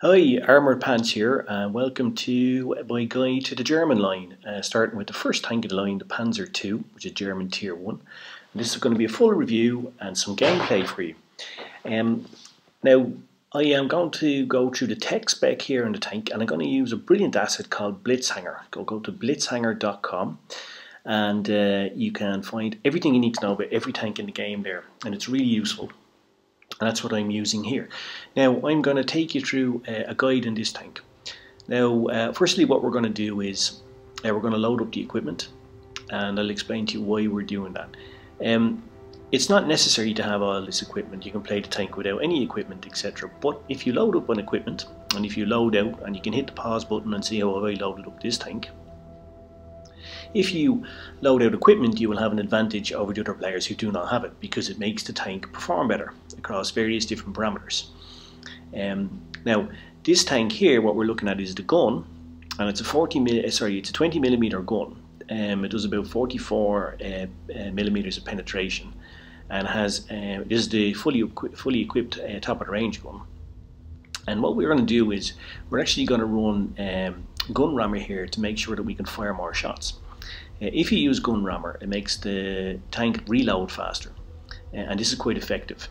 Hi, Armoured Pants here, and welcome to my guide to the German line, starting with the first tank of the line, the Panzer II, which is German Tier 1. And this is going to be a full review and some gameplay for you. Now, I am going to go through the tech spec here in the tank, and I'm going to use a brilliant asset called Blitz. Go to blitzhanger.com, and you can find everything you need to know about every tank in the game there, and it's really useful. And that's what I'm using here. Now I'm going to take you through a guide in this tank. Now firstly, what we're going to do is we're going to load up the equipment, and I'll explain to you why we're doing that. It's not necessary to have all this equipment. You can play the tank without any equipment, etc. But if you load up on equipment, and if you load out, and you can hit the pause button and see how I loaded up this tank. If you load out equipment, you will have an advantage over the other players who do not have it, because it makes the tank perform better across various different parameters. Now, this tank here, what we're looking at is the gun, and it's a 20mm gun. It does about 44 millimeters of penetration, and has this is the fully equipped top of the range gun. And what we're going to do is we're actually going to run gun rammer here to make sure that we can fire more shots. If you use gun rammer, it makes the tank reload faster, and this is quite effective.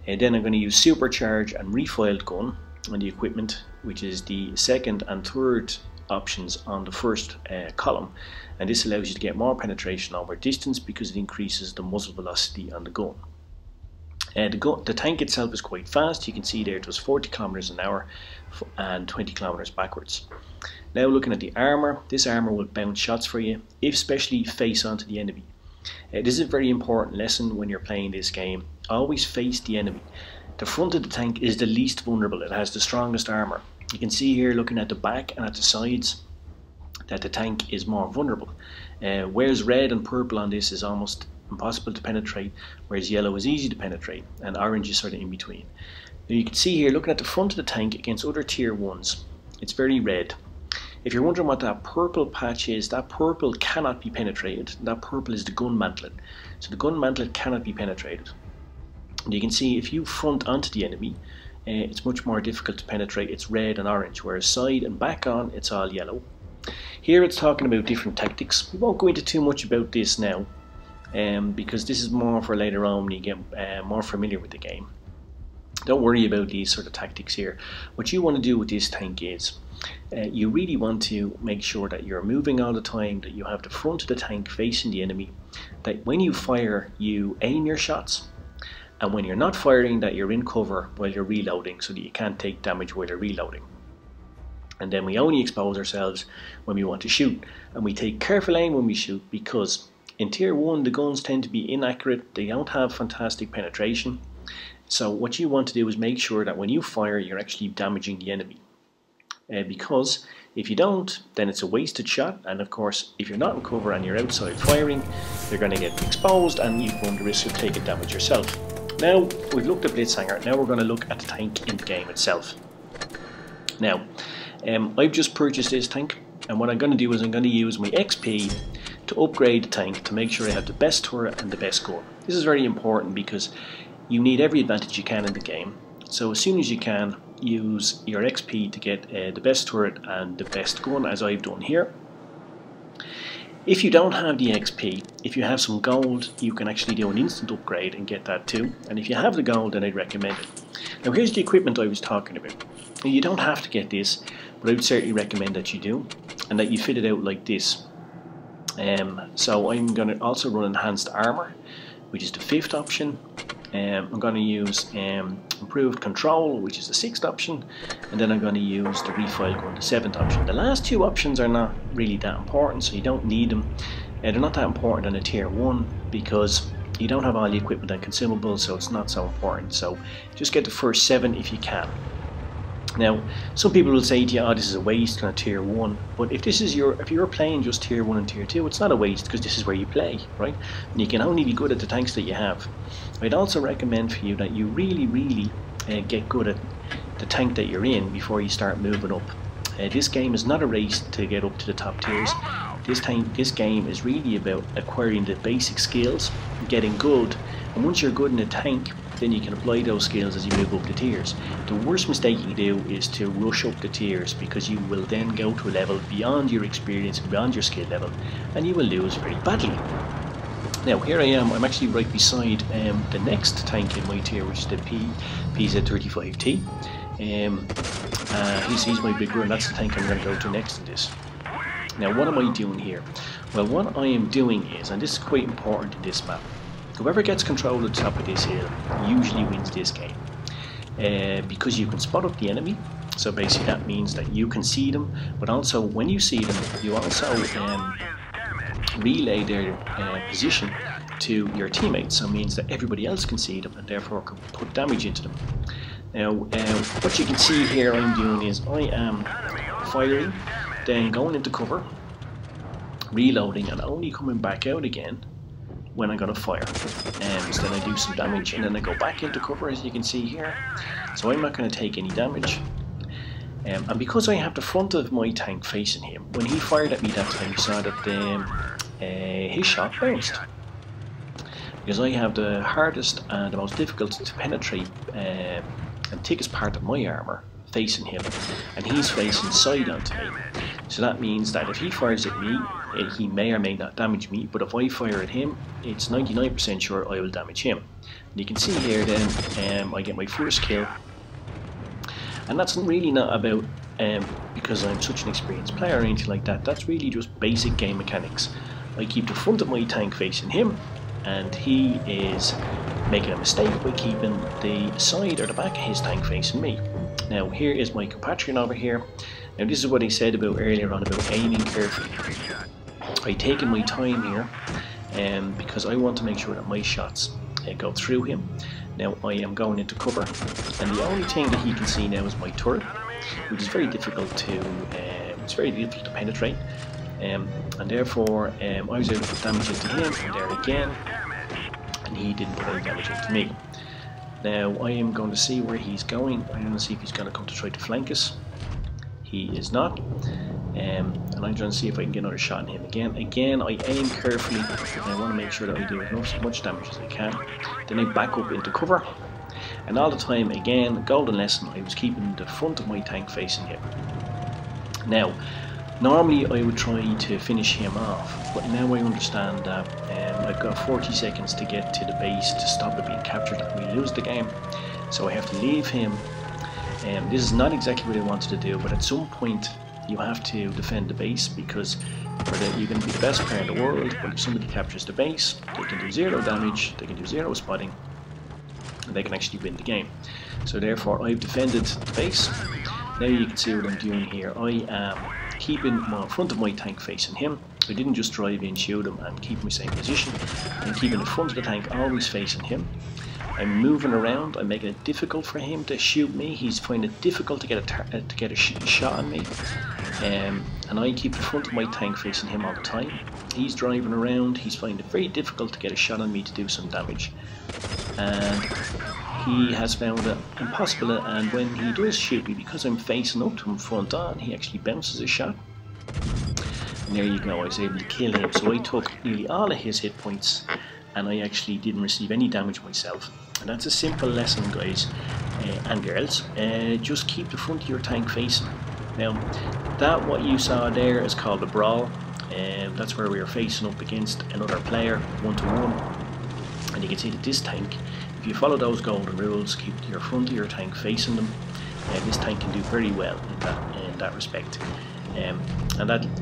Then I'm going to use supercharge and refiled gun on the equipment, which is the second and third options on the first column, and this allows you to get more penetration over distance because it increases the muzzle velocity on the gun. The tank itself is quite fast. You can see there it was 40 kilometers an hour and 20 kilometers backwards. Now looking at the armor, this armor will bounce shots for you, especially face onto the enemy. This is a very important lesson when you're playing this game. Always face the enemy. The front of the tank is the least vulnerable. It has the strongest armor. You can see here, looking at the back and at the sides, that the tank is more vulnerable. Whereas red and purple on this is almost impossible to penetrate, whereas yellow is easy to penetrate, and orange is sort of in between. Now you can see here, looking at the front of the tank against other tier 1s, it's very red. If you're wondering what that purple patch is, that purple cannot be penetrated. That purple is the gun mantlet. So the gun mantlet cannot be penetrated. And you can see if you front onto the enemy, it's much more difficult to penetrate. It's red and orange, whereas side and back on, it's all yellow. Here it's talking about different tactics. We won't go into too much about this now, because this is more for later on when you get more familiar with the game. Don't worry about these sort of tactics here. What you want to do with this tank is you really want to make sure that you're moving all the time, that you have the front of the tank facing the enemy, that when you fire you aim your shots, and when you're not firing that you're in cover while you're reloading so that you can't take damage while you're reloading. And then we only expose ourselves when we want to shoot, and we take careful aim when we shoot, because in tier 1 the guns tend to be inaccurate, they don't have fantastic penetration. So what you want to do is make sure that when you fire you're actually damaging the enemy. Because if you don't, then it's a wasted shot, and of course if you're not in cover and you're outside firing, you're going to get exposed and you run the risk of taking damage yourself. Now we've looked at Blitzhanger, now we're going to look at the tank in the game itself. Now I've just purchased this tank, and what I'm going to do is I'm going to use my XP to upgrade the tank to make sure I have the best turret and the best gun. This is very important because you need every advantage you can in the game. So as soon as you can, use your XP to get the best turret and the best gun, as I've done here. If you don't have the XP, if you have some gold, you can actually do an instant upgrade and get that too. And if you have the gold, then I'd recommend it. Now here's the equipment I was talking about. Now, you don't have to get this, but I would certainly recommend that you do, and that you fit it out like this. So I'm going to also run enhanced armor, which is the 5th option. I'm going to use improved control, which is the 6th option, and then I'm going to use the refile gun, the 7th option. The last 2 options are not really that important, so you don't need them. They're not that important in a tier 1 because you don't have all the equipment and consumables, so it's not so important. So just get the first 7 if you can. Now, some people will say to you, oh, this is a waste kind of tier 1, but if you're playing just tier 1 and tier 2, it's not a waste because this is where you play, right? And you can only be good at the tanks that you have. I'd also recommend for you that you really get good at the tank that you're in before you start moving up. This game is not a race to get up to the top tiers. This game is really about acquiring the basic skills, getting good, and once you're good in a tank, then you can apply those skills as you move up the tiers. The worst mistake you can do is to rush up the tiers, because you will then go to a level beyond your experience and beyond your skill level, and you will lose very badly. Now here I am, I'm actually right beside the next tank in my tier, which is the PZ35T. He's my big brother, and that's the tank I'm going to go to next in this. Now what am I doing here? Well, what I am doing is, and this is quite important in this map, whoever gets control of the top of this hill usually wins this game. Because you can spot up the enemy, so basically that means that you can see them, but also when you see them, you also relay their position to your teammates, so it means that everybody else can see them and therefore can put damage into them. Now what you can see here I'm doing is I am firing, then going into cover, reloading, and only coming back out again when I'm going to fire. So then I do some damage and then I go back into cover, as you can see here, so I'm not going to take any damage. And because I have the front of my tank facing him, when he fired at me that time, you saw that his shot bounced. Because I have the hardest and the most difficult to penetrate and thickest part of my armour facing him, and he's facing side onto me. So that means that if he fires at me, he may or may not damage me, but if I fire at him, it's 99% sure I will damage him. And you can see here then, I get my first kill. And that's really not about because I'm such an experienced player or anything like that. That's really just basic game mechanics. I keep the front of my tank facing him, and he is making a mistake by keeping the side or the back of his tank facing me. Now here is my compatriot over here. Now this is what I said about earlier on about aiming carefully. I've taken my time here because I want to make sure that my shots go through him. Now I am going into cover, and the only thing that he can see now is my turret, which is very difficult to penetrate, and therefore I was able to put damage into him, and there again, and he didn't put any damage into me. Now I am going to see where he's going. I'm going to see if he's going to come to try to flank us. He is not, and I'm trying to see if I can get another shot on him again. Again, I aim carefully, and I want to make sure that I do as much damage as I can. Then I back up into cover, and all the time, again, golden lesson, I was keeping the front of my tank facing him. Now, normally I would try to finish him off, but now I understand that I've got 40 seconds to get to the base to stop it being captured and we lose the game. So I have to leave him. This is not exactly what I wanted to do, but at some point you have to defend the base, because you can be the best player in the world, but if somebody captures the base, they can do 0 damage, they can do 0 spotting, and they can actually win the game. So therefore I've defended the base. Now you can see what I'm doing here. I am keeping my front of my tank facing him. I didn't just drive in, shoot him and keep my same position. I'm keeping the front of the tank always facing him. I'm moving around, I'm making it difficult for him to shoot me. He's finding it difficult to get a shot on me. And I keep the front of my tank facing him all the time. He's driving around, he's finding it very difficult to get a shot on me to do some damage. And he has found it impossible, and when he does shoot me, because I'm facing up to him front on, he actually bounces a shot. And there you go, I was able to kill him. So I took nearly all of his hit points, and I actually didn't receive any damage myself. And that's a simple lesson, guys and girls. Just keep the front of your tank facing. Now, that what you saw there is called a brawl. That's where we are facing up against another player, 1-to-1. And you can see that this tank, if you follow those golden rules, keep your front of your tank facing them, this tank can do very well in that respect. And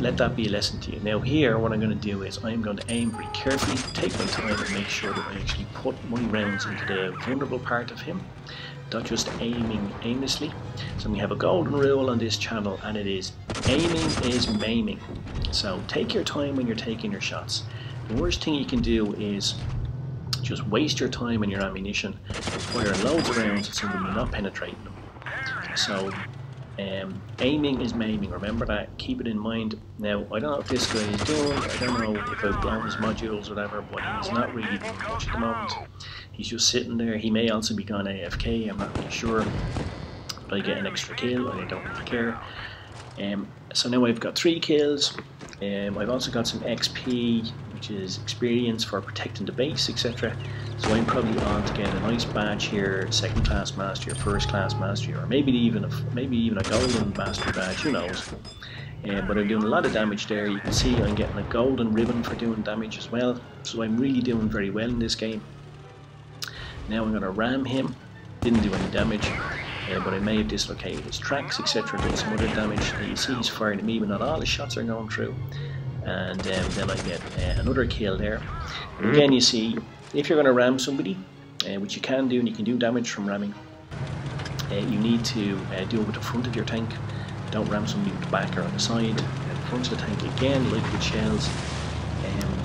let that be a lesson to you. Now here, what I'm going to do is I'm going to aim very carefully, take my time and make sure that I actually put my rounds into the vulnerable part of him, not just aiming aimlessly. So we have a golden rule on this channel, and it is aiming is maiming. So take your time when you're taking your shots. The worst thing you can do is just waste your time and your ammunition firing loads of rounds at somebody you're not penetrating them. So aiming is maiming, remember that, keep it in mind. Now I don't know what this guy is doing, I don't know if I've blown his modules or whatever, but he's not really doing much at the moment. He's just sitting there. He may also be gone AFK, I'm not really sure, but I get an extra kill and I don't really care. So now I've got 3 kills. I've also got some XP, which is experience for protecting the base, etc. So I'm probably on to get a nice badge here, 2nd class mastery or 1st class mastery, or maybe even a golden mastery badge, who knows. But I'm doing a lot of damage there. You can see I'm getting a golden ribbon for doing damage as well, so I'm really doing very well in this game. Now I'm going to ram him. Didn't do any damage, but I may have dislocated his tracks, etc. Done some other damage. You see he's firing at me, but not all his shots are going through. And then I get another kill there. And again, you see, if you're going to ram somebody, which you can do, and you can do damage from ramming, you need to do it with the front of your tank. Don't ram somebody with the back or on the side. At the front of the tank again, like with shells.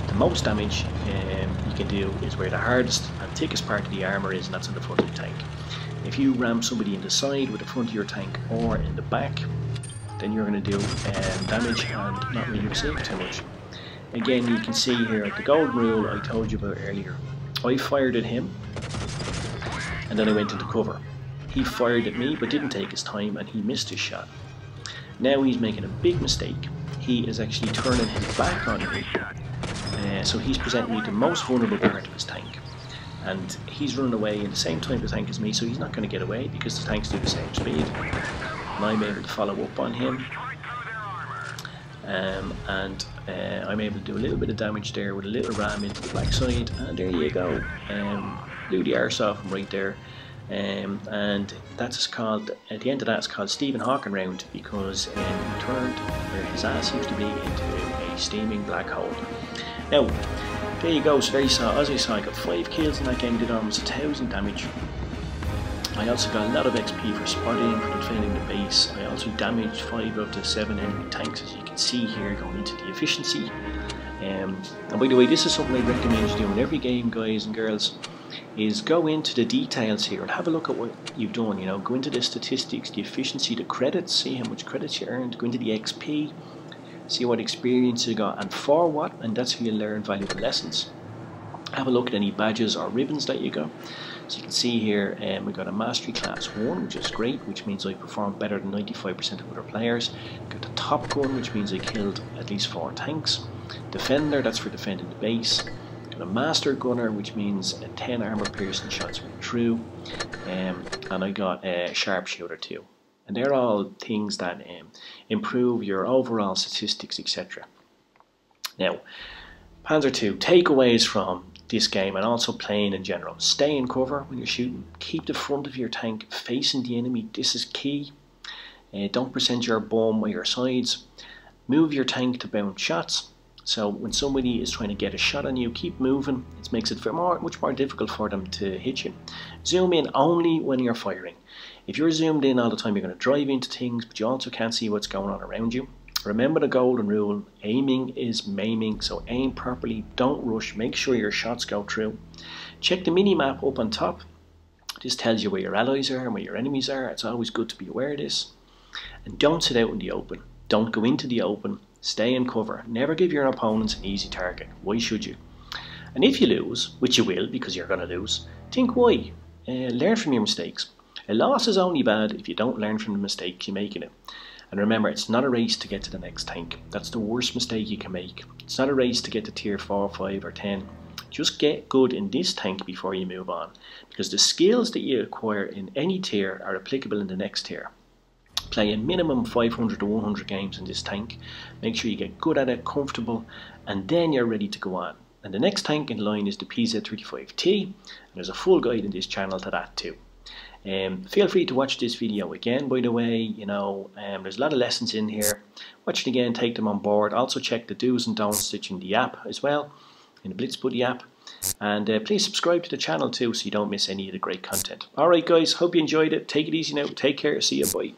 The most damage you can do is where the hardest and thickest part of the armor is, and that's in the front of the tank. If you ram somebody in the side with the front of your tank or in the back, then you're going to do damage and not really receive too much. Again, you can see here the golden rule I told you about earlier. I fired at him and then I went into cover. He fired at me but didn't take his time and he missed his shot. Now he's making a big mistake. He is actually turning his back on me. So he's presenting me the most vulnerable part of his tank. And he's running away in the same type of tank as me, so he's not going to get away because the tanks do the same speed. And I'm able to follow up on him. I'm able to do a little bit of damage there with a little ram into the back side. And there you go. Blew the arse off him right there. And that's called, at the end of that, it's called Stephen Hawking round, because he turned where his ass used to be into a steaming black hole. Now, there you go. So as I saw, I got 5 kills in that game, did almost 1000 damage. I also got a lot of XP for spotting, for defending the base. I also damaged 5 out of 7 enemy tanks, as you can see here, going into the efficiency. And by the way, this is something I recommend you do in every game, guys and girls, is go into the details here and have a look at what you've done. You know, go into the statistics, the efficiency, the credits, see how much credits you earned, go into the XP, see what experience you got and for what, and that's how you learn valuable lessons. Have a look at any badges or ribbons that you got. So you can see here we got a Mastery Class 1, which is great, which means I performed better than 95% of other players. Got the Top Gun, which means I killed at least 4 tanks. Defender, that's for defending the base. Got a Master Gunner, which means 10 armor piercing shots went through. And I got a Sharpshooter too. And they're all things that improve your overall statistics, etc. Now, Panzer II, takeaways from this game and also playing in general. Stay in cover when you're shooting. Keep the front of your tank facing the enemy. This is key. Don't present your bomb by your sides. Move your tank to bounce shots. So when somebody is trying to get a shot on you, keep moving. It makes it much more difficult for them to hit you. Zoom in only when you're firing. If you're zoomed in all the time, you're going to drive into things, but you also can't see what's going on around you. Remember the golden rule, aiming is maiming, so aim properly, don't rush, make sure your shots go through. Check the mini-map up on top. This tells you where your allies are and where your enemies are. It's always good to be aware of this. And don't sit out in the open. Don't go into the open. Stay in cover. Never give your opponents an easy target. Why should you? And if you lose, which you will because you're going to lose, think why. Learn from your mistakes. A loss is only bad if you don't learn from the mistakes you make in it. And remember, it's not a race to get to the next tank. That's the worst mistake you can make. It's not a race to get to tier 4, 5 or 10. Just get good in this tank before you move on. Because the skills that you acquire in any tier are applicable in the next tier. Play a minimum 500 to 100 games in this tank. Make sure you get good at it, comfortable, and then you're ready to go on. And the next tank in line is the PZ35T. And there's a full guide in this channel to that too. Feel free to watch this video again, by the way. You know, there's a lot of lessons in here. Watch it again, take them on board. Also check the do's and don'ts in the app as well, in the Blitz app. And please subscribe to the channel too so you don't miss any of the great content. Alright guys, hope you enjoyed it. Take it easy now. Take care. See you. Bye.